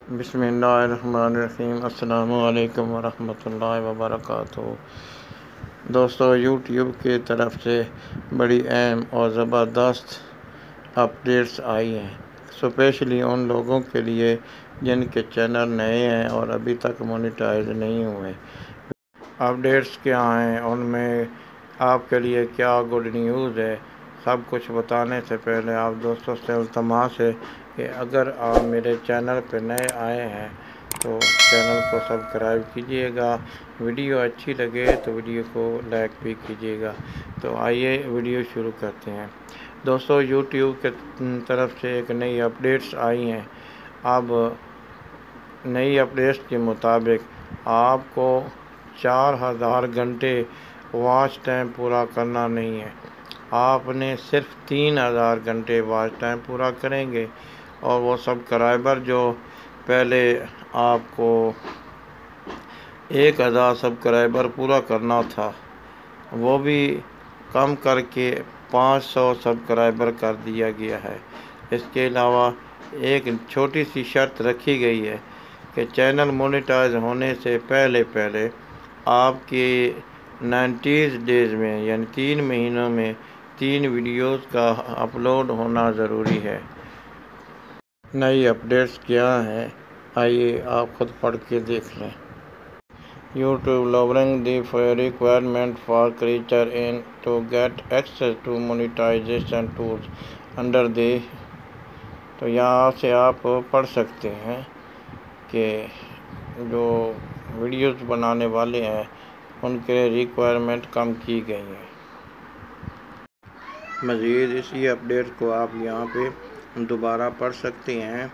بسم اللہ الرحمن الرحیم۔ السلام علیکم ورحمۃ اللہ وبرکاتہ۔ دوستو، یوٹیوب کی طرف سے بڑی اہم اور زبردست اپڈیٹس آئی ہیں، اسپیشلی ان لوگوں کے لیے جن کے چینل نئے ہیں اور ابھی تک مونیٹائز نہیں ہوئے۔ اپڈیٹس کیا ہیں، ان میں آپ کے لیے کیا گڈ نیوز ہے، سب کچھ بتانے سے پہلے آپ دوستوں سے التماس ہے کہ اگر آپ میرے چینل پہ نئے آئے ہیں تو چینل کو سبسکرائب کیجیے گا، ویڈیو اچھی لگے تو ویڈیو کو لائک بھی کیجیے گا۔ تو آئیے ویڈیو شروع کرتے ہیں۔ دوستو، یوٹیوب کے طرف سے ایک نئی اپڈیٹس آئی ہیں۔ اب نئی اپڈیٹس کے مطابق آپ کو 4000 گھنٹے واچ ٹائم پورا کرنا نہیں ہے، آپ نے صرف 3000 گھنٹے واچ ٹائم پورا کریں گے، اور وہ سبسکرائبر جو پہلے آپ کو 1000 سبسکرائبر پورا کرنا تھا وہ بھی کم کر کے 500 سبسکرائبر کر دیا گیا ہے۔ اس کے علاوہ ایک چھوٹی سی شرط رکھی گئی ہے کہ چینل مونیٹائز ہونے سے پہلے آپ کی 90 ڈیز میں یعنی 3 مہینوں میں 3 ویڈیوز کا اپلوڈ ہونا ضروری ہے۔ نئی اپڈیٹس کیا ہیں، آئیے آپ خود پڑھ کے دیکھ لیں۔ YouTube lowering the requirement for creators to get access to monetization tools under the تو یہاں سے آپ پڑھ سکتے ہیں کہ جو ویڈیوز بنانے والے ہیں ان کے ریکوائرمنٹ کم کی گئی ہیں۔ مزید اسی اپڈیٹ کو آپ یہاں پہ دوبارہ پڑھ سکتے ہیں۔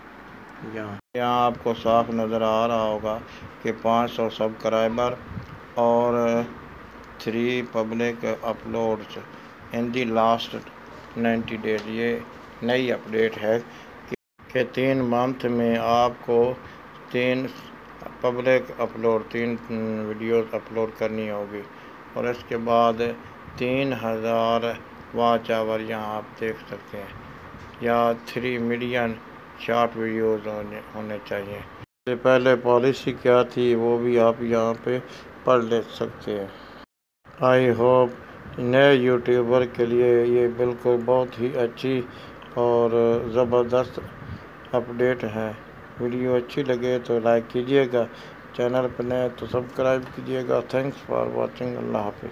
یہاں آپ کو صاف نظر آ رہا ہوگا کہ 500 سبسکرائبر اور 3 public uploads in the last 90 days. یہ نئی اپڈیٹ ہے کہ 3 منتھ میں آپ کو 3 پبلک اپلوڈ 3 ویڈیوز اپلوڈ کرنی ہوگی، اور اس کے بعد 3000 واچ آور یہاں آپ دیکھ سکتے ہیں، یا 3 ملین شارٹ ویڈیوز ہونے چاہیے۔ اس سے پہلے پالیسی کیا تھی وہ بھی آپ یہاں پہ پڑھ لے سکتے ہیں۔ آئی ہوپ نئے یوٹیوبر کے لیے یہ بالکل بہت ہی اچھی اور زبردست اپڈیٹ ہے۔ ویڈیو اچھی لگے تو لائک کیجیے گا، چینل پہ نئے تو سبسکرائب کیجیے گا۔ Thanks for watching. اللہ حافظ۔